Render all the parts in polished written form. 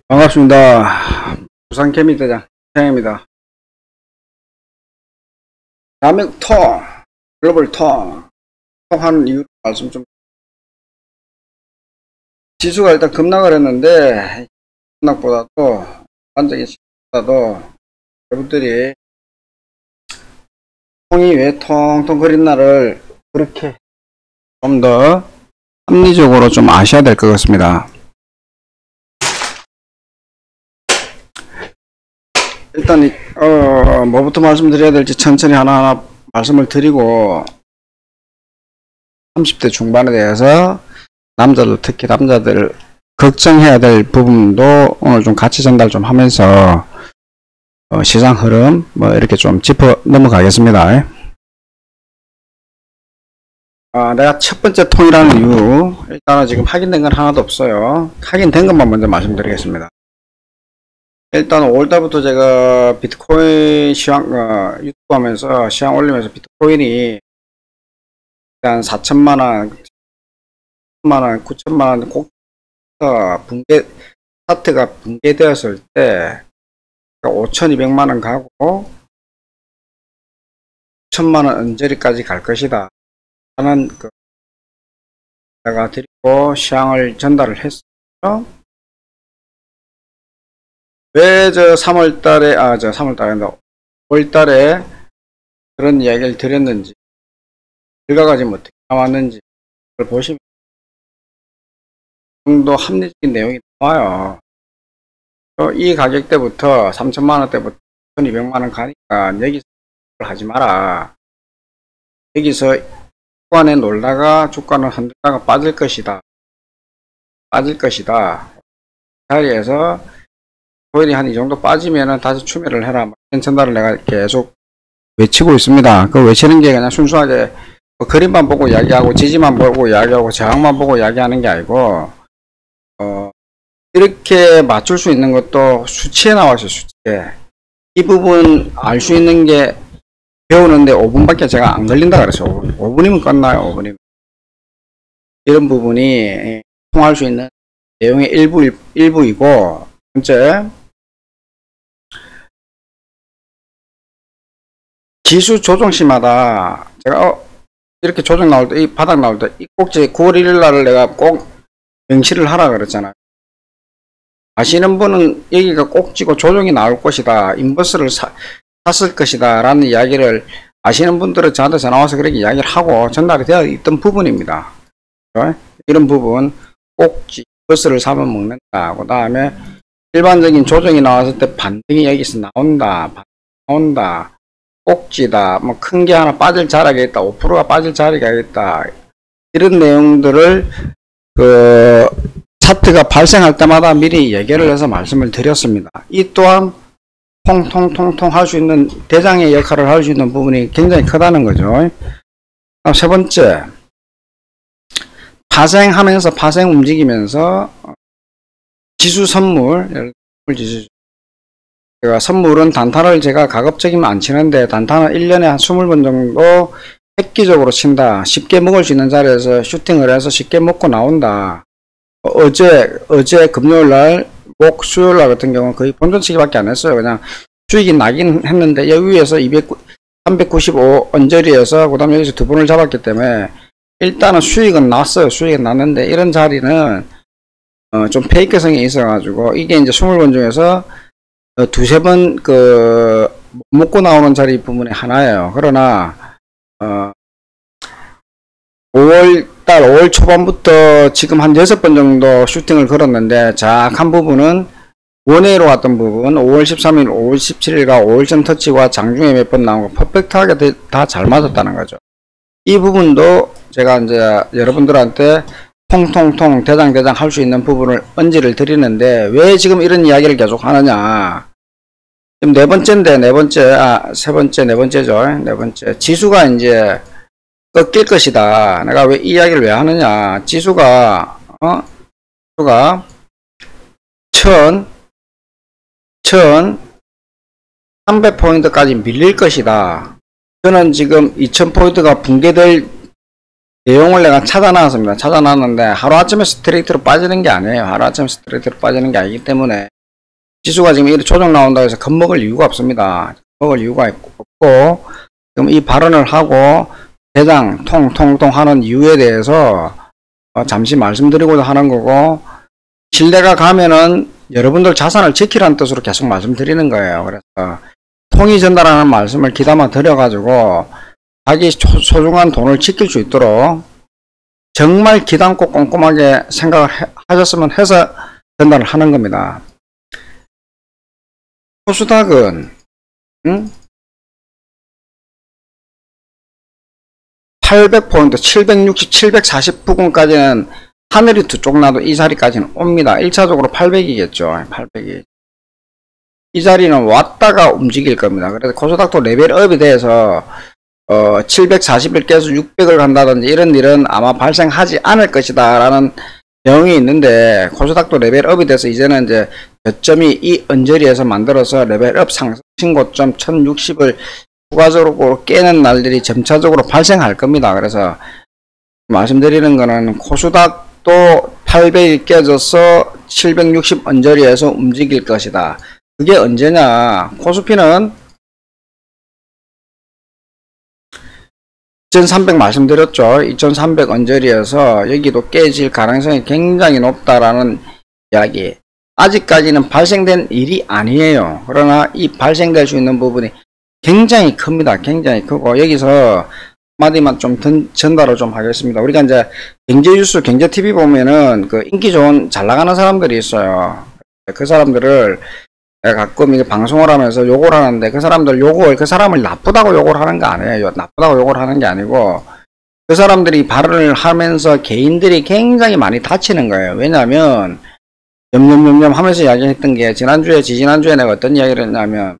반갑습니다. 부산 개미대장 장입니다. 대한민국 글로벌 통하는 이유 말씀 좀. 지수가 일단 급락을 했는데 급락보다도 반짝이 시보다도 여러분들이 통이 왜 통통 거린 날을 그렇게 좀 더 합리적으로 좀 아셔야 될 것 같습니다. 일단 뭐부터 말씀드려야 될지 천천히 하나하나 말씀을 드리고 30대 중반에 대해서 남자들, 특히 남자들 걱정해야 될 부분도 오늘 좀 같이 전달 좀 하면서 시장 흐름 뭐 이렇게 좀 짚어 넘어가겠습니다. 내가 첫 번째 통이라는 이유, 일단은 지금 확인된 건 하나도 없어요. 확인된 것만 먼저 말씀드리겠습니다. 일단 5월달부터 제가 비트코인 시황 유튜브 하면서 시황 올리면서 비트코인이 일단 4천만원, 9천만원, 9천만원 꼭 차트가 붕괴되었을 때 5,200만원 가고 1,000만원 언저리까지 갈 것이다 라는 제가 드리고 시황을 전달을 했어요. 왜 저 3월달에 5월달에 그런 이야기를 드렸는지, 결과가 지금 어떻게 나왔는지 그걸 보시면 정도 합리적인 내용이 나와요. 이 가격대부터 3천만원대부터 1200만원 가니까 여기서 하지 마라. 여기서 주간에 놀다가 주가는 흔들다가 빠질 것이다. 자리에서 코인이 한 이 정도 빠지면은 다시 추매를 해라. 이런 전달을 내가 계속 외치고 있습니다. 그 외치는 게 그냥 순수하게 그림만 보고 이야기하고 지지만 보고 이야기하고 저항만 보고 이야기하는 게 아니고 이렇게 맞출 수 있는 것도 수치에 나와서 수치에 이 부분 알 수 있는 게 배우는데 5분밖에 제가 안 걸린다 그랬어요. 5분이면 끝나요. 5분이면. 이런 부분이 통할 수 있는 내용의 일부이고, 번째, 지수 조정 시마다 제가 이렇게 조정 나올 때, 이 바닥 나올 때 이 꼭지 9월 1일 날을 내가 꼭 명시를 하라 그랬잖아요. 아시는 분은 여기가 꼭지고 조정이 나올 것이다, 인버스를 샀을 것이다 라는 이야기를 아시는 분들은 저한테 전화와서 그렇게 이야기를 하고 전달이 되어 있던 부분입니다. 이런 부분, 꼭지 버스를 사면 먹는다. 그 다음에 일반적인 조정이 나왔을 때 반등이 여기서 나온다. 꼭지다, 뭐 큰 게 하나 빠질 자리가 있다, 5%가 빠질 자리가 있다, 이런 내용들을 차트가 발생할 때마다 미리 얘기를 해서 말씀을 드렸습니다. 이 또한 통통통통 할 수 있는 대장의 역할을 할 수 있는 부분이 굉장히 크다는 거죠. 세 번째, 파생 움직이면서 지수 선물, 제가 선물은 단타를 제가 가급적이면 안 치는데 단타는 1년에 한 20번 정도 획기적으로 친다. 쉽게 먹을 수 있는 자리에서 슈팅을 해서 쉽게 먹고 나온다. 어제 금요일날, 수요일날 같은 경우는 거의 본전치기밖에 안 했어요. 그냥 수익이 나긴 했는데 여기 위에서 395 언저리에서 그 다음에 여기서 두 번을 잡았기 때문에 일단은 수익은 났어요. 수익은 났는데 이런 자리는 좀 페이크성이 있어가지고 이게 이제 20번 중에서 두세 번 먹고 나오는 자리 부분의 하나예요. 그러나 5월 초반부터 지금 한 6번 정도 슈팅을 걸었는데 정확한 부분은 원웨이로 왔던 부분 5월 13일, 5월 17일과 5월 전 터치와 장중에 몇 번 나온 거 퍼펙트하게 다 잘 맞았다는 거죠. 이 부분도 제가 이제 여러분들한테 통통통 대장 할 수 있는 부분을 언지를 드리는데 왜 지금 이런 이야기를 계속 하느냐. 지금 세 번째 지수가 이제 꺾일 것이다. 내가 왜 이 이야기를 왜 하느냐. 지수가 1300포인트까지 밀릴 것이다. 저는 지금 2000포인트가 붕괴될 내용을 내가 찾아놨습니다. 찾아놨는데 하루아침에 스트레이트로 빠지는 게 아니에요. 하루아침에 스트레이트로 빠지는 게 아니기 때문에 지수가 지금 이렇게 조정 나온다고 해서 겁먹을 이유가 없습니다. 먹을 이유가 없고, 지금 이 발언을 하고 대장 통통통 하는 이유에 대해서 잠시 말씀드리고자 하는 거고, 신뢰가 가면은 여러분들 자산을 지키라는 뜻으로 계속 말씀드리는 거예요. 그래서 통이 전달하는 말씀을 귀담아 드려가지고 자기 소중한 돈을 지킬 수 있도록 정말 귀담고 꼼꼼하게 생각을 하셨으면 해서 전달을 하는 겁니다. 코스닥은 800포인트 760, 740 부근까지는 하늘이 두 쪽 나도 이 자리까지는 옵니다. 1차적으로 800이겠죠. 800이. 이 자리는 왔다가 움직일 겁니다. 그래서 코스닥도 레벨업에 대해서 740을 깨서 600을 간다든지 이런 일은 아마 발생하지 않을 것이다 라는 내용이 있는데, 코스닥도 레벨업이 돼서 이제는 이제 저점이 이 언저리에서 만들어서 레벨업 상승 신고점 1060을 추가적으로 깨는 날들이 점차적으로 발생할 겁니다. 그래서 말씀드리는 거는 코스닥도 800이 깨져서 760 언저리에서 움직일 것이다. 그게 언제냐? 코스피는 2300 말씀드렸죠. 2300 언저리에서 여기도 깨질 가능성이 굉장히 높다라는 이야기. 아직까지는 발생된 일이 아니에요. 그러나 이 발생될 수 있는 부분이 굉장히 큽니다. 굉장히 크고, 여기서 한마디만 좀 전달을 좀 하겠습니다. 우리가 이제 경제뉴스, 경제TV 보면은 그 인기 좋은 잘 나가는 사람들이 있어요. 그 사람들을 가끔 이게 방송을 하면서 욕을 하는데, 그 사람들 욕을, 그 사람을 나쁘다고 욕을 하는 거 아니에요. 나쁘다고 욕을 하는 게 아니고, 그 사람들이 발언을 하면서 개인들이 굉장히 많이 다치는 거예요. 왜냐하면 염염염염 하면서 이야기했던 게, 지난주에 내가 어떤 이야기를 했냐면,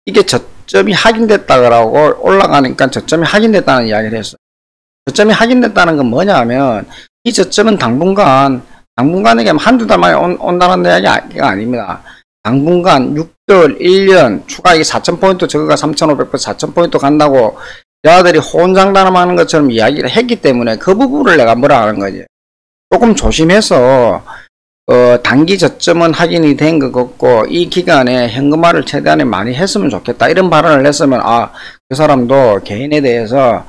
이게 저점이 확인됐다고 올라가니까 저점이 확인됐다는 이야기를 했어요. 저점이 확인됐다는 건 뭐냐 하면, 이 저점은 당분간에게 한두 달 만에 온다는 이야기가 아닙니다. 당분간 6개월, 1년, 추가 이게 4,000포인트, 저거가 3,500포인트, 4,000포인트 간다고 여자들이 호언장담하는 것처럼 이야기를 했기 때문에 그 부분을 내가 뭐라 하는 거지. 조금 조심해서, 단기 저점은 확인이 된 것 같고, 이 기간에 현금화를 최대한 많이 했으면 좋겠다. 이런 발언을 했으면, 그 사람도 개인에 대해서,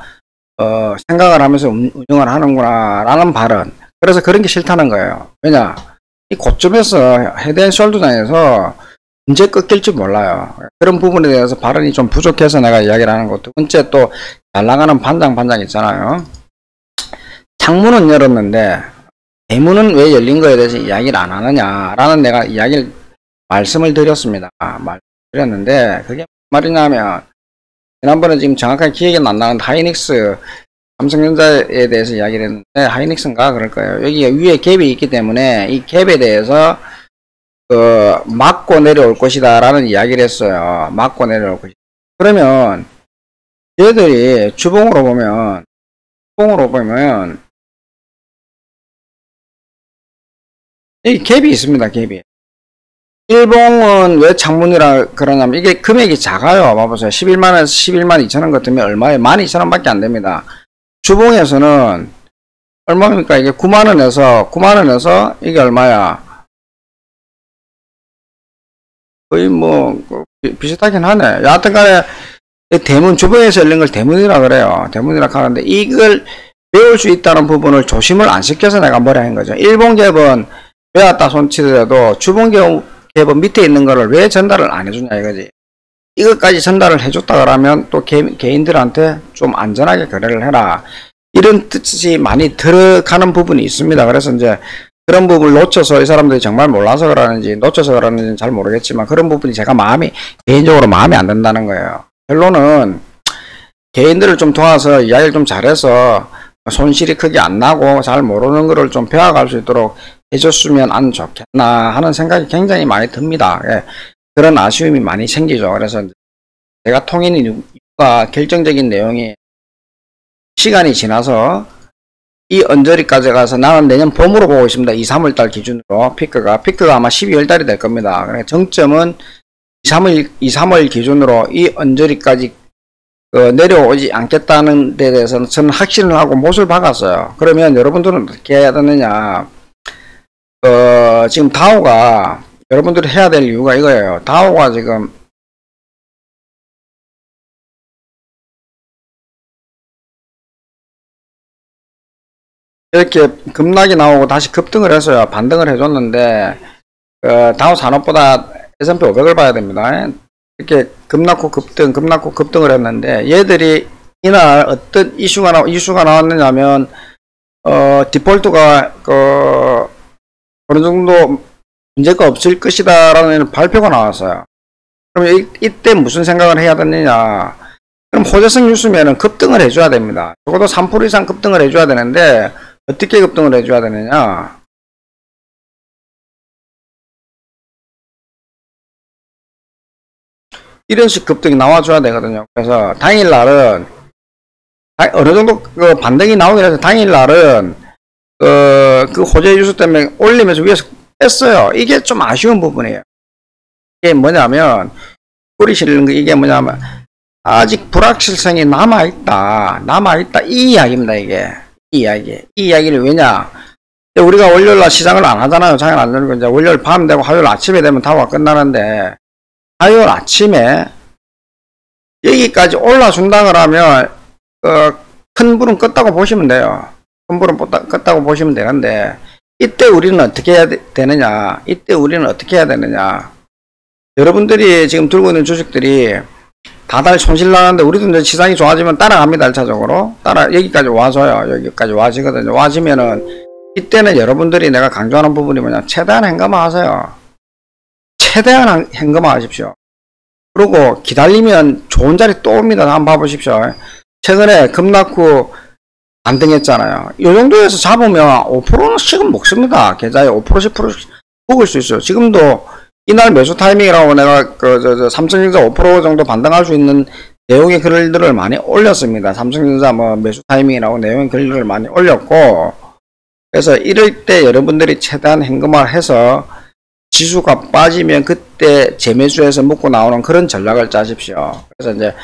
생각을 하면서 운영을 하는구나, 라는 발언. 그래서 그런 게 싫다는 거예요. 왜냐? 이 고점에서 헤드앤숄더장에서 언제 꺾일지 몰라요. 그런 부분에 대해서 발언이 좀 부족해서 내가 이야기를 하는 것. 두 번째, 또 잘 나가는 반장 있잖아요. 창문은 열었는데 대문은 왜 열린 거에 대해서 이야기를 안 하느냐라는 내가 말씀을 드렸습니다. 말씀드렸는데, 그게 무슨 말이냐면, 지난번에 지금 정확하게 기억이 안 나는데 하이닉스 삼성전자에 대해서 이야기를 했는데, 하이닉스인가 그럴 거예요. 여기 위에 갭이 있기 때문에 이 갭에 대해서 막고 내려올 것이다 라는 이야기를 했어요. 막고 내려올 것이다. 그러면 얘들이 주봉으로 보면 이 갭이 있습니다. 갭이. 일봉은 왜 창문이라 그러냐면, 이게 금액이 작아요. 봐보세요. 11만원에서 11만 2천원 같으면 얼마에? 12,000원 밖에 안 됩니다. 주봉에서는 얼마입니까? 이게 9만원에서 이게 얼마야? 거의 뭐 비슷하긴 하네. 여하튼 간에 대문, 주봉에서 열린 걸 대문이라 그래요. 대문이라 하는데, 이걸 배울 수 있다는 부분을 조심을 안 시켜서 내가 뭐라 한 거죠. 일봉 갭은 외왔다 손치더라도 주봉 갭은 밑에 있는 거를 왜 전달을 안 해주냐 이거지. 이것까지 전달을 해줬다 그러면 또 개인들한테 좀 안전하게 거래를 해라, 이런 뜻이 많이 들어가는 부분이 있습니다. 그래서 이제 그런 부분을 놓쳐서 이 사람들이 정말 몰라서 그러는지 놓쳐서 그러는지는 잘 모르겠지만, 그런 부분이 제가 개인적으로 마음에 안 든다는 거예요. 결론은 개인들을 좀 도와서 이야기를 좀 잘해서 손실이 크게 안 나고 잘 모르는 거를 좀 배워갈 수 있도록 해줬으면 안 좋겠나 하는 생각이 굉장히 많이 듭니다. 예. 그런 아쉬움이 많이 생기죠. 그래서 제가 통인 이유가 결정적인 내용이, 시간이 지나서 이 언저리까지 가서 나는 내년 봄으로 보고 있습니다. 2, 3월달 기준으로 피크가 아마 12월달이 될 겁니다. 그러니까 정점은 2, 3월 기준으로 이 언저리까지 내려오지 않겠다는 데 대해서는 저는 확신을 하고 못을 박았어요. 그러면 여러분들은 어떻게 해야 되느냐? 지금 다우가 여러분들이 해야 될 이유가 이거예요. 다우가 지금 이렇게 급락이 나오고 다시 급등을 해서요. 반등을 해줬는데 다우 산업보다 S&P 500을 봐야 됩니다. 이렇게 급락 후 급등, 급락 후 급등을 했는데 얘들이 이날 어떤 이슈가 나왔느냐면 디폴트가 어느 정도 문제가 없을 것이다 라는 발표가 나왔어요. 그럼 이때 무슨 생각을 해야 되느냐? 그럼 호재성 뉴스면은 급등을 해줘야 됩니다. 적어도 3% 이상 급등을 해줘야 되는데 어떻게 급등을 해줘야 되느냐? 이런 식 급등이 나와줘야 되거든요. 그래서 당일날은 어느 정도 그 반등이 나오긴 해서 당일날은 그 호재 뉴스 때문에 올리면서 위에서 뺐어요. 이게 좀 아쉬운 부분이에요. 이게 뭐냐면 뿌리시는 거 이게 뭐냐면 아직 불확실성이 남아있다 이 이야기입니다. 이게 이 이야기를 왜냐 우리가 월요일날 시장을 안 하잖아요. 장을 안 되는 거 이제 월요일 밤 되고 화요일 아침에 되면 다우가 끝나는데 화요일 아침에 여기까지 올라준다 그러면 큰 불은 껐다고 보시면 돼요. 큰 불은 껐다고 보시면 되는데 이때 우리는 어떻게 해야 되느냐? 이때 우리는 어떻게 해야 되느냐? 여러분들이 지금 들고 있는 주식들이 다달 손실 나는데 우리도 이제 시장이 좋아지면 따라갑니다. 1차적으로 여기까지 와서요. 여기까지 와지거든요. 와지면은 이때는 여러분들이 내가 강조하는 부분이 뭐냐? 최대한 현금화 하세요. 최대한 현금화 하십시오. 그리고 기다리면 좋은 자리 또 옵니다. 한번 봐보십시오. 최근에 급락 후 반등했잖아요. 이 정도에서 잡으면 5%씩은 먹습니다. 계좌에 5% 10%씩 먹을 수 있어요. 지금도 이날 매수 타이밍이라고 내가 삼성전자 5% 정도 반등할 수 있는 내용의 글들을 많이 올렸습니다. 삼성전자 뭐 매수 타이밍이라고 내용의 글들을 많이 올렸고, 그래서 이럴 때 여러분들이 최대한 현금화를 해서 지수가 빠지면 그때 재매수해서 먹고 나오는 그런 전략을 짜십시오. 그래서 이제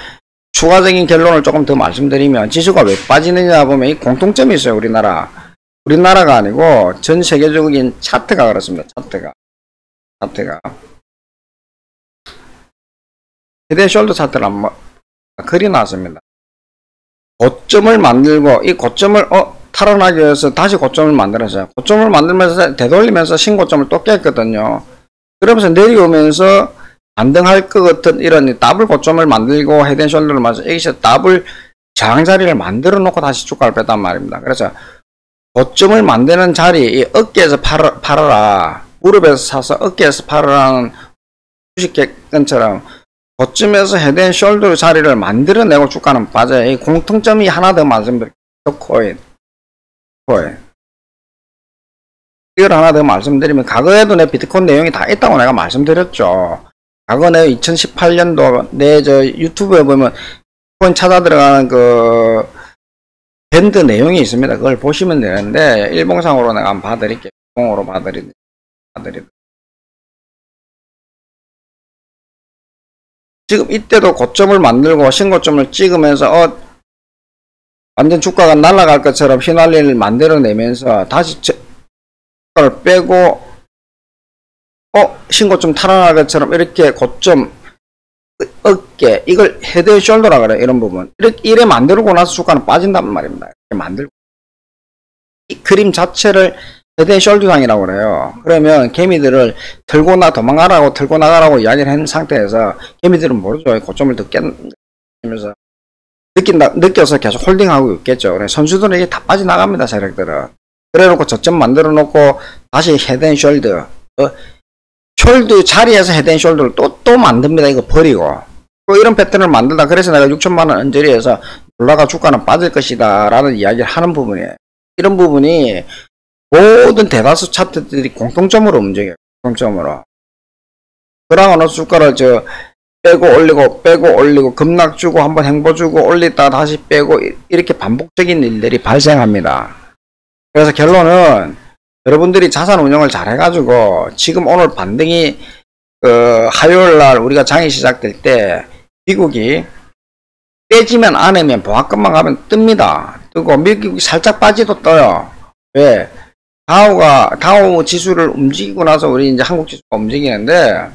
추가적인 결론을 조금 더 말씀드리면 지수가 왜 빠지느냐 보면 이 공통점이 있어요. 우리나라가 아니고 전 세계적인 차트가 그렇습니다. 차트가 헤드앤숄더 차트를 한번 그리 놨습니다. 고점을 만들고 이 고점을 탈환하기 위해서 다시 고점을 만들었어요. 고점을 만들면서 되돌리면서 신고점을 또 깼거든요. 그러면서 내려오면서 반등할 것 같은 이런 더블 고점을 만들고 헤드앤숄더를 맞아 여기서 더블 저항자리를 만들어 놓고 다시 주가를 뺐단 말입니다. 그래서 고점을 만드는 자리, 이 어깨에서 팔아라, 무릎에서 사서 어깨에서 팔아라는 주식객근처럼 고점에서 헤드앤숄더 자리를 만들어내고 주가는 빠져요. 이 공통점이 하나 더 말씀드릴게요. 코인. 이걸 하나 더 말씀드리면 과거에도 내 비트코인 내용이 다 있다고 내가 말씀드렸죠. 과거 내 2018년도 내 유튜브에 보면 비트코인 찾아 들어가는 그 밴드 내용이 있습니다. 그걸 보시면 되는데 일봉상으로 내가 한번 봐드릴게요. 일봉으로 봐드리도록. 지금 이때도 고점을 만들고 신고점을 찍으면서 완전 주가가 날아갈 것처럼 휘날리를 만들어내면서 다시 주가를 빼고 신고점 탈환할 것처럼 이렇게 고점 어깨 이걸 헤드앤숄더라 그래요. 이런 부분 이래 만들고 나서 주가는 빠진단 말입니다. 이렇게 만들고 이 그림 자체를 헤드앤숄더상이라고 그래요. 그러면 개미들을 도망가라고 털고 나가라고 이야기를 한 상태에서 개미들은 모르죠. 고점을 더 깨면서 느껴서 계속 홀딩하고 있겠죠. 그래서 선수들은 이게 다 빠져나갑니다. 세력들은. 그래 놓고 저점 만들어 놓고 다시 헤드앤숄더 숄더 자리에서 헤드앤숄더를 또 만듭니다. 이거 버리고 또 이런 패턴을 만들다. 그래서 내가 6천만원 언저리에서 올라가 주가는 빠질 것이다 라는 이야기를 하는 부분이에요. 이런 부분이 모든 대다수 차트들이 공통점으로 움직여요. 공통점으로. 그러고 나서 주가를 빼고 올리고 급락 주고 한번 행보 주고 올리다가 다시 빼고 이렇게 반복적인 일들이 발생합니다. 그래서 결론은 여러분들이 자산 운영을 잘 해가지고 지금 오늘 반등이 화요일날 우리가 장이 시작될 때 미국이 빼지면 안 하면 보합권만 가면 뜹니다. 뜨고 미국이 살짝 빠지도 떠요. 왜? 다우 지수를 움직이고 나서 우리 이제 한국 지수가 움직이는데,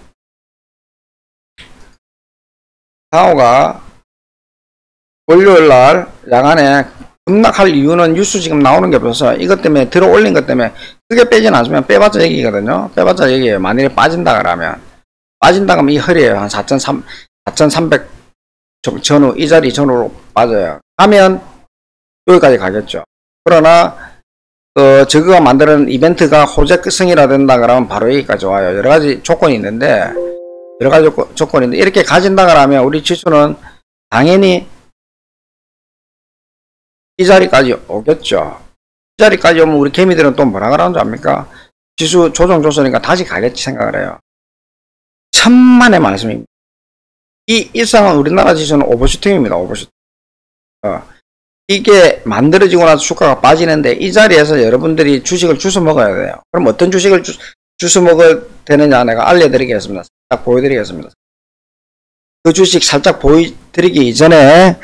다우가 월요일 날 야간에 급락할 이유는 뉴스 지금 나오는 게 없어서 이것 때문에 들어 올린 것 때문에 크게 빼진 않으면 빼봤자 얘기거든요. 빼봤자 얘기예요. 만일에 빠진다 그러면 이 허리에요. 한 4,300 전후, 이 자리 전후로 빠져요. 하면 여기까지 가겠죠. 그러나 저거가 만드는 이벤트가 호재성이라 된다 그러면 바로 여기까지 와요. 여러가지 조건이 있는데 이렇게 가진다 그러면 우리 지수는 당연히 이 자리까지 오겠죠. 이 자리까지 오면 우리 개미들은 또 뭐라 그러는 줄 압니까? 지수 조정 줬으니까 다시 가겠지 생각을 해요. 천만의 말씀입니다. 이 일상은 우리나라 지수는 오버슈팅입니다. 오버슈팅. 이게 만들어지고 나서 주가가 빠지는데 이 자리에서 여러분들이 주식을 주워 먹어야 돼요. 그럼 어떤 주식을 주워 먹어야 되느냐 내가 알려드리겠습니다. 살짝 보여드리겠습니다. 그 주식 살짝 보여드리기 이전에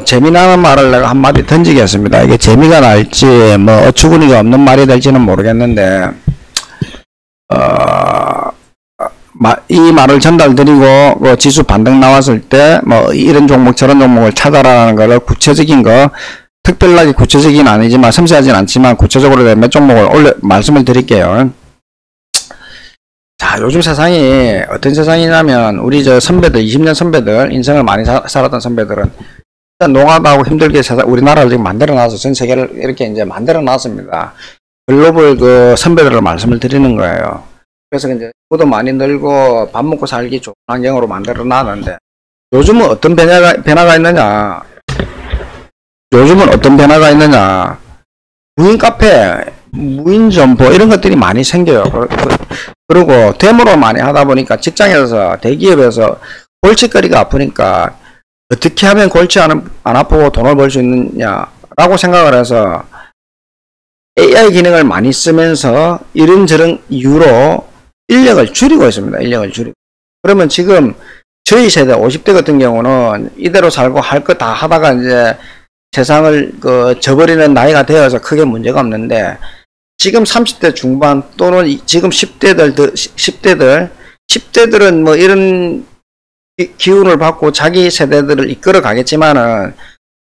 재미나는 말을 내가 한마디 던지겠습니다. 이게 재미가 날지 뭐 어처구니가 없는 말이 될지는 모르겠는데 이 말을 전달드리고 지수 반등 나왔을 때 뭐 이런 종목 저런 종목을 찾아라는 거를 구체적인 거 특별하게 구체적인 아니지만 섬세하진 않지만 구체적으로 몇 종목을 말씀을 드릴게요. 자, 요즘 세상이 어떤 세상이냐면 우리 저 선배들 20년 선배들 인생을 많이 살았던 선배들은 일단 노가다하고 힘들게 우리나라를 지금 만들어 놔서 전 세계를 이렇게 이제 만들어 놨습니다. 글로벌 그 선배들을 말씀을 드리는 거예요. 그래서 이제 부도 많이 늘고 밥 먹고 살기 좋은 환경으로 만들어 놨는데 요즘은 어떤 변화가 있느냐? 무인 카페, 무인 점포 이런 것들이 많이 생겨요. 그리고 데모로 많이 하다 보니까 직장에서 대기업에서 골칫거리가 아프니까 어떻게 하면 골치 안 아프고 돈을 벌 수 있느냐라고 생각을 해서 AI 기능을 많이 쓰면서 이런저런 이유로 인력을 줄이고 있습니다. 그러면 지금 저희 세대 50대 같은 경우는 이대로 살고 할 거 다 하다가 이제 세상을 저버리는 나이가 되어서 크게 문제가 없는데 지금 30대 중반 또는 지금 10대들은 뭐 이런 기운을 받고 자기 세대들을 이끌어 가겠지만은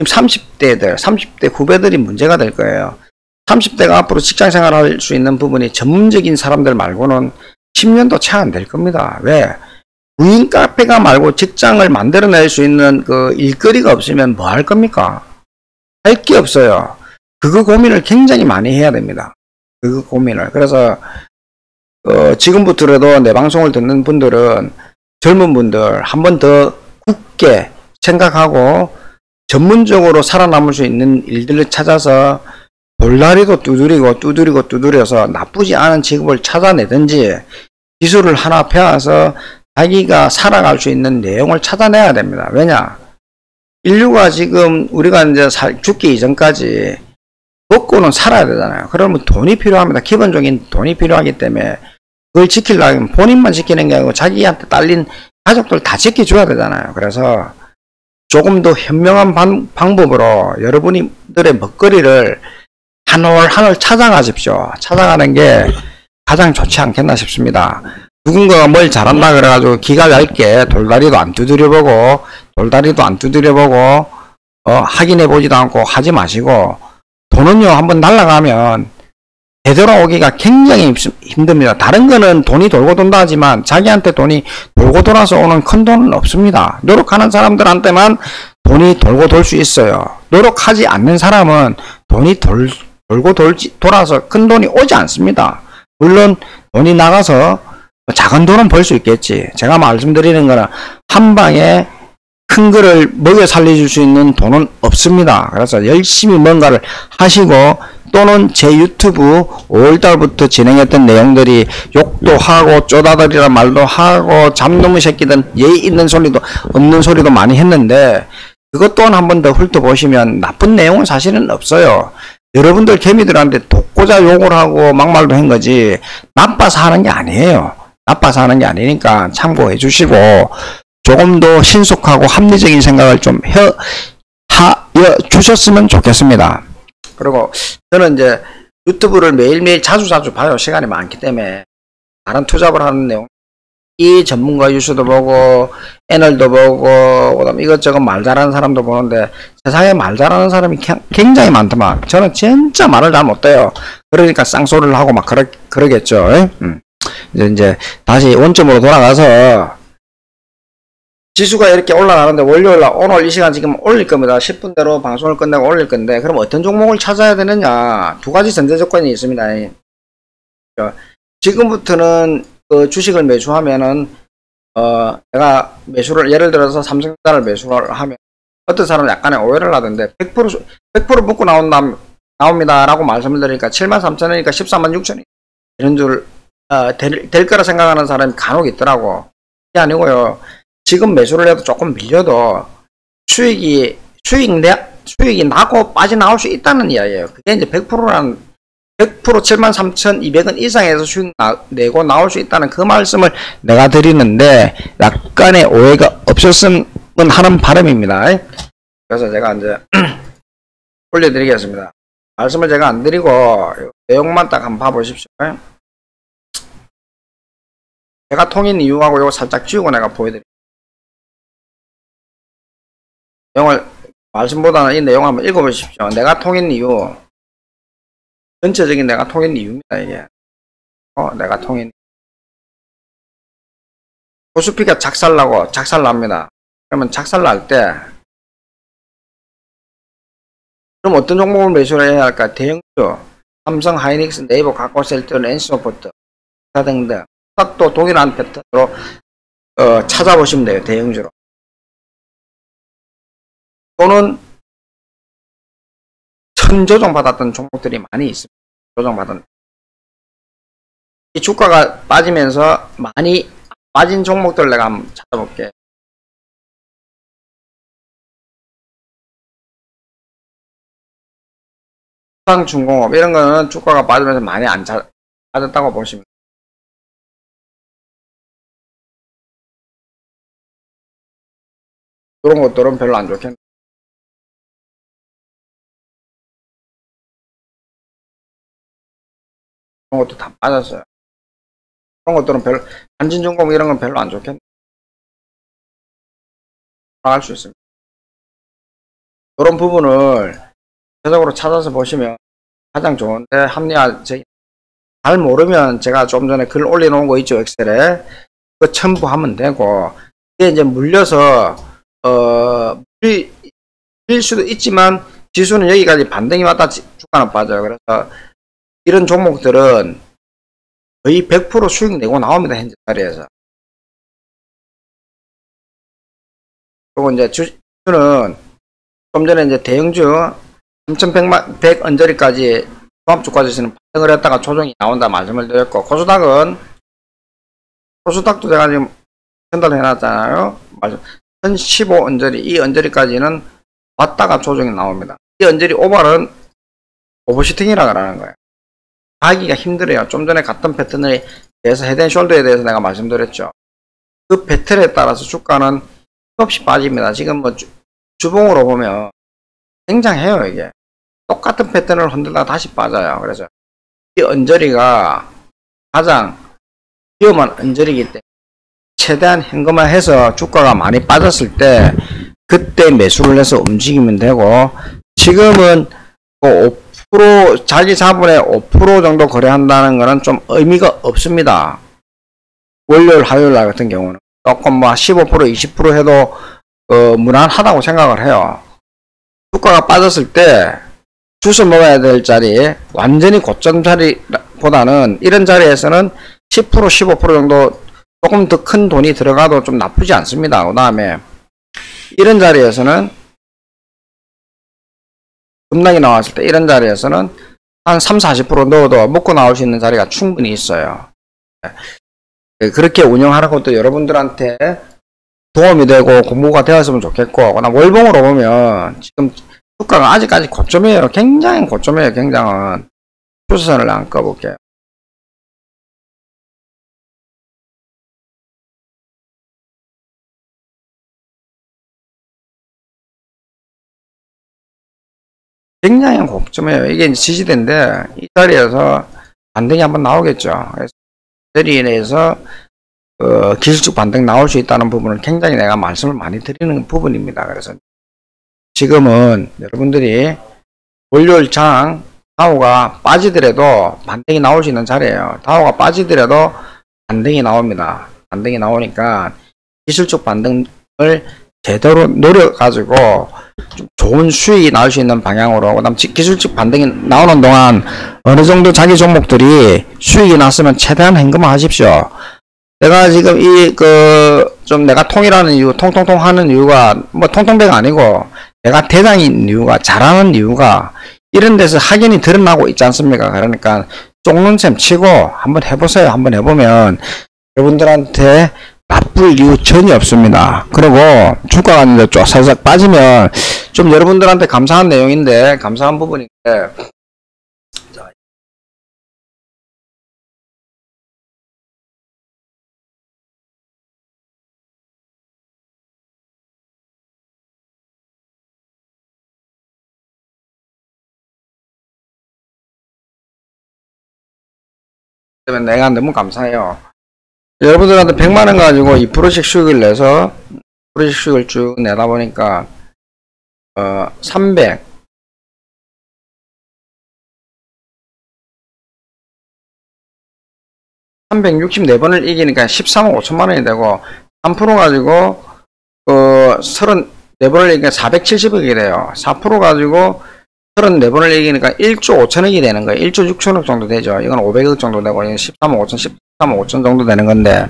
지금 30대 후배들이 문제가 될 거예요. 30대가 앞으로 직장 생활을 할 수 있는 부분이 전문적인 사람들 말고는 10년도 채 안 될 겁니다. 왜? 무인 카페가 말고 직장을 만들어낼 수 있는 그 일거리가 없으면 뭐 할 겁니까? 할 게 없어요. 그거 고민을 굉장히 많이 해야 됩니다. 그래서 지금부터라도 내 방송을 듣는 분들은 젊은 분들 한 번 더 굳게 생각하고 전문적으로 살아남을 수 있는 일들을 찾아서 돌다리도 두드려서 나쁘지 않은 직업을 찾아내든지 기술을 하나 배워서 자기가 살아갈 수 있는 내용을 찾아내야 됩니다. 왜냐? 인류가 지금 우리가 이제 죽기 이전까지 먹고는 살아야 되잖아요. 그러면 돈이 필요합니다. 기본적인 돈이 필요하기 때문에 그걸 지키려면 본인만 지키는 게 아니고 자기한테 딸린 가족들 다 지켜줘야 되잖아요. 그래서 조금 더 현명한 방법으로 여러분들의 먹거리를 한 올 찾아가십시오. 찾아가는 게 가장 좋지 않겠나 싶습니다. 누군가가 뭘 잘한다 그래가지고 기가 얇게 돌다리도 안 두드려보고 확인해보지도 않고 하지 마시고 돈은요 한번 날아가면 되돌아 오기가 굉장히 힘듭니다. 다른 거는 돈이 돌고 돈다 하지만 자기한테 돈이 돌고 돌아서 오는 큰 돈은 없습니다. 노력하는 사람들한테만 돈이 돌고 돌 수 있어요. 노력하지 않는 사람은 돈이 돌고 돌아서 큰 돈이 오지 않습니다. 물론 돈이 나가서 작은 돈은 벌 수 있겠지. 제가 말씀드리는 거는 한 방에 큰 거를 먹여 살려줄 수 있는 돈은 없습니다. 그래서 열심히 뭔가를 하시고 또는 제 유튜브 5월달부터 진행했던 내용들이 욕도 하고 쪼다들이란 말도 하고 잠놈의 새끼든 예의 있는 소리도 없는 소리도 많이 했는데 그것 또한 한 번 더 훑어보시면 나쁜 내용은 사실은 없어요. 여러분들 개미들한테 독고자 욕을 하고 막말도 한 거지 나빠서 하는 게 아니에요. 나빠서 하는 게 아니니까 참고해 주시고 조금 더 신속하고 합리적인 생각을 좀 하여 주셨으면 좋겠습니다. 그리고 저는 이제 유튜브를 매일매일 자주 봐요. 시간이 많기 때문에. 다른 투잡을 하는 내용. 이 전문가 뉴스도 보고, 애널도 보고, 그다음 이것저것 말 잘하는 사람도 보는데, 세상에 말 잘하는 사람이 굉장히 많더만. 저는 진짜 말을 잘 못해요. 그러니까 쌍소리를 하고 막 그러겠죠. 이제 다시 원점으로 돌아가서, 지수가 이렇게 올라가는데 월요일날 오늘 이 시간 지금 올릴 겁니다. 10분대로 방송을 끝내고 올릴 건데, 그럼 어떤 종목을 찾아야 되느냐? 두 가지 전제 조건이 있습니다. 지금부터는 그 주식을 매수하면은 내가 매수를 예를 들어서 삼성전자를 매수를 하면 어떤 사람은 약간의 오해를 하던데 100% 묶고 나옵니다라고 말씀을 드리니까 73,000원이니까 146,000원 이런 줄 될 거라 생각하는 사람이 간혹 있더라고. 그게 아니고요. 지금 매수를 해도 조금 밀려도 수익이 나고 빠져나올 수 있다는 이야기예요. 그게 이제 100%라는 100% 73,200원 이상에서 수익 내고 나올 수 있다는 그 말씀을 내가 드리는데 약간의 오해가 없었으면 하는 바람입니다. 그래서 제가 이제 올려드리겠습니다. 말씀을 제가 안 드리고 내용만 딱 한번 봐보십시오. 제가 통인 이유하고 이거 살짝 지우고 내가 보여드릴게요. 내용을 말씀보다는 이 내용 한번 읽어보십시오. 내가 통인 이유 전체적인 내가 통인 이유입니다. 이게 내가 통인 코스피가 작살납니다. 그러면 작살날 때 그럼 어떤 종목을 매수를 해야 할까? 대형주 삼성, 하이닉스, 네이버, 카카오셀트, 랜스소프트 등등 또 동일한 패턴으로 찾아보시면 돼요. 대형주로 또는 천조정 받았던 종목들이 많이 있습니다. 조정받은 이 주가가 빠지면서 많이 빠진 종목들 내가 한번 찾아볼게. 중공업 이런 거는 주가가 빠지면서 많이 안 빠졌다고 보시면 그런 것들은 별로 안 좋겠네. 그런 것도 다 빠졌어요. 그런 것들은 한진중공업 이런 건 별로 안 좋겠네. 나갈 수 있습니다. 이런 부분을 구체적으로 찾아서 보시면 가장 좋은데 합리화적인 잘 모르면 제가 좀 전에 글 올려놓은 거 있죠. 엑셀에 그거 첨부하면 되고 이게 이제 물려서 밀릴 수도 있지만 지수는 여기까지 반등이 왔다 주가는 빠져요. 그래서 이런 종목들은 거의 100% 수익 내고 나옵니다. 현재 자리에서. 그리고 이제 주는 좀 전에 이제 대형주 3,100 언저리까지 종합주가지수는 반등을 했다가 조정이 나온다 말씀을 드렸고 코스닥도 제가 지금 전달해 놨잖아요. 1015 언저리 이 언저리까지는 왔다가 조정이 나옵니다. 이 언저리 오버는 오버슈팅이라 그러는 거예요. 하기가 힘들어요. 좀 전에 갔던 패턴에 대해서 헤드앤숄더에 대해서 내가 말씀드렸죠. 그 패턴에 따라서 주가는 없이 빠집니다. 지금 뭐 주봉으로 보면 굉장해요. 이게 똑같은 패턴을 흔들다가 다시 빠져요. 그래서 이 언저리가 가장 위험한 언저리이기 때문에 최대한 현금화해서 주가가 많이 빠졌을 때 그때 매수를 해서 움직이면 되고 지금은 5% 자기 자본의 5% 정도 거래한다는 것은 좀 의미가 없습니다. 월요일 화요일 날 같은 경우는 조금 뭐 15% 20% 해도 무난하다고 생각을 해요. 주가가 빠졌을 때 주스 먹어야 될 자리 완전히 고점 자리보다는 이런 자리에서는 10% 15% 정도 조금 더 큰 돈이 들어가도 좀 나쁘지 않습니다. 그 다음에 이런 자리에서는 급락이 나왔을 때 이런 자리에서는 한 30-40% 넣어도 먹고 나올 수 있는 자리가 충분히 있어요. 그렇게 운영하는 것도 여러분들한테 도움이 되고 공부가 되었으면 좋겠고 그다음 월봉으로 보면 지금 주가가 아직까지 고점이에요. 굉장히 고점이에요. 굉장한 추세선을 안 꺼볼게요. 굉장히 고점이에요. 이게 지지대인데 이 자리에서 반등이 한번 나오겠죠. 그래서 이 자리에 대해서 기술적 반등 나올 수 있다는 부분을 굉장히 내가 말씀을 많이 드리는 부분입니다. 그래서 지금은 여러분들이 월요일 장 다우가 빠지더라도 반등이 나올 수 있는 자리예요. 다우가 빠지더라도 반등이 나옵니다. 반등이 나오니까 기술적 반등을 제대로 노려가지고 좀 좋은 수익이 나올 수 있는 방향으로, 그 다음 기술적 반등이 나오는 동안 어느 정도 자기 종목들이 수익이 났으면 최대한 현금화 하십시오. 내가 지금 좀 내가 통이라는 이유, 통통통 하는 이유가, 뭐 통통배가 아니고, 내가 대장인 이유가, 잘하는 이유가, 이런 데서 확연히 드러나고 있지 않습니까? 그러니까, 쪽는 셈 치고, 한번 해보세요. 한번 해보면, 여러분들한테 나쁠 이유 전혀 없습니다. 그리고, 주가가 이제 좀 살짝 빠지면, 좀 여러분들한테 감사한 내용인데, 감사한 부분인데, 내가 너무 감사해요. 여러분들한테 100만원 가지고 2%씩 수익을 내서 2%씩 수익을 쭉 내다 보니까 364번을 이기니까 13억 5천만원이 되고 3% 가지고 34번을 이기니까 470억이 돼요. 4% 가지고 34번을 이기니까 1조 5천억이 되는 거예요. 1조 6천억 정도 되죠. 이건 500억 정도 되고 이건 13억 5천 13억 5천 정도 되는 건데,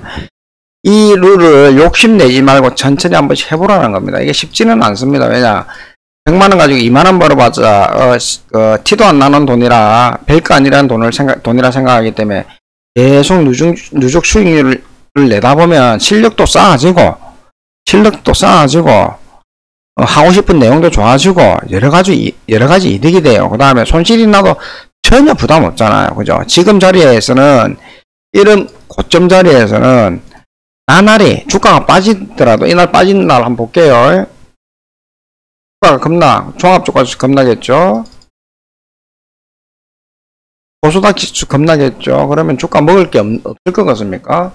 이 룰을 욕심내지 말고 천천히 한 번씩 해보라는 겁니다. 이게 쉽지는 않습니다. 왜냐, 100만원 가지고 2만원 벌어봤자 티도 안 나는 돈이라, 별거 아니라는 돈이라 생각하기 때문에 계속 누적 수익률을 내다 보면 실력도 쌓아지고 하고 싶은 내용도 좋아지고 여러 가지 이득이 돼요. 그 다음에 손실이 나도 전혀 부담 없잖아요. 그죠? 지금 자리에서는, 이런 고점 자리에서는 나날이 주가가 빠지더라도, 이날 빠진 날 한번 볼게요. 주가가 종합주가지수 겁나겠죠? 고소닥 지수 겁나겠죠? 그러면 주가 먹을 게 없을 것 같습니까?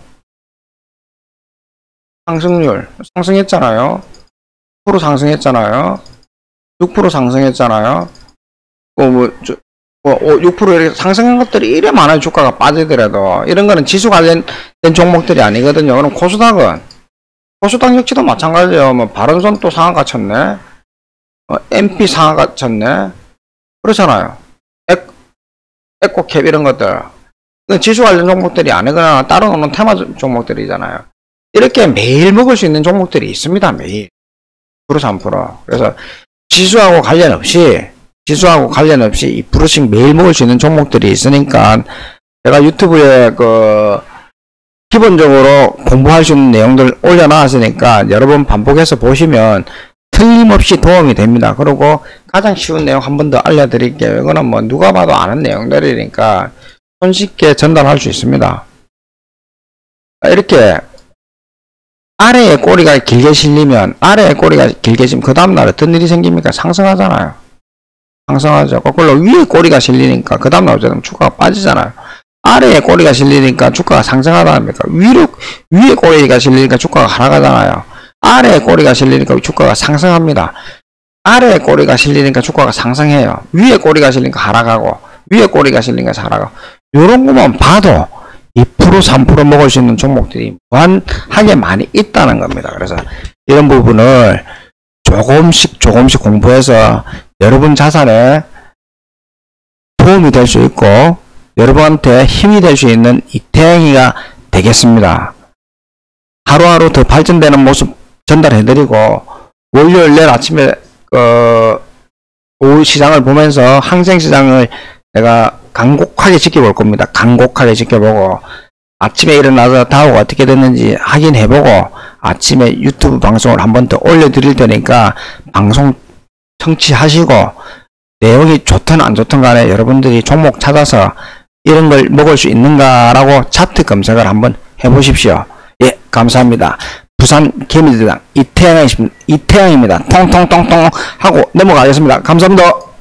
상승률 상승했잖아요. 6% 상승했잖아요. 6% 상승했잖아요. 6% 이렇게 상승한 것들이 이래 많아요. 주가가 빠지더라도. 이런 거는 지수 관련된 종목들이 아니거든요. 그럼 코스닥 역시도 마찬가지예요. 뭐 바른손 또 상한가 쳤네. MP 상한가 쳤네. 그렇잖아요. 에코캡 이런 것들. 지수 관련 종목들이 아니거나 따로 노는 테마 종목들이잖아요. 이렇게 매일 먹을 수 있는 종목들이 있습니다. 매일. 3%. 그래서 지수하고 관련 없이 2%씩 매일 먹을 수 있는 종목들이 있으니까, 제가 유튜브에 기본적으로 공부할 수 있는 내용들 올려놨으니까 여러 번 반복해서 보시면 틀림없이 도움이 됩니다. 그리고 가장 쉬운 내용 한 번 더 알려드릴게요. 이거는 뭐 누가 봐도 아는 내용들이니까 손쉽게 전달할 수 있습니다. 이렇게 아래에 꼬리가 길게 실리면, 그 다음날 어떤 일이 생깁니까? 상승하잖아요. 상승하죠. 거꾸로 위에 꼬리가 실리니까 그 다음날 어쨌든 주가가 빠지잖아요. 아래에 꼬리가 실리니까 주가가 상승하다 합니까? 위에 꼬리가 실리니까 주가가 하락하잖아요. 아래에 꼬리가 실리니까 주가가 상승합니다. 아래에 꼬리가 실리니까 주가가 상승해요. 위에 꼬리가 실리니까 하락하고, 위에 꼬리가 실리니까 하락하고. 요런 것만 봐도 2% 3% 먹을 수 있는 종목들이 무한하게 많이 있다는 겁니다. 그래서 이런 부분을 조금씩 공부해서 여러분 자산에 도움이 될 수 있고 여러분한테 힘이 될 수 있는 이태영이가 되겠습니다. 하루하루 더 발전되는 모습 전달해드리고, 월요일 내일 아침에 오후 시장을 보면서 항생시장을 내가 간곡하게 지켜볼 겁니다. 간곡하게 지켜보고, 아침에 일어나서 다우가 어떻게 됐는지 확인해보고, 아침에 유튜브 방송을 한 번 더 올려드릴 테니까 방송 청취하시고, 내용이 좋든 안 좋든 간에 여러분들이 종목 찾아서 이런 걸 먹을 수 있는가라고 차트 검색을 한번 해보십시오. 예, 감사합니다. 부산 개미들당 이태양입니다. 통통통통 하고 넘어가겠습니다. 감사합니다.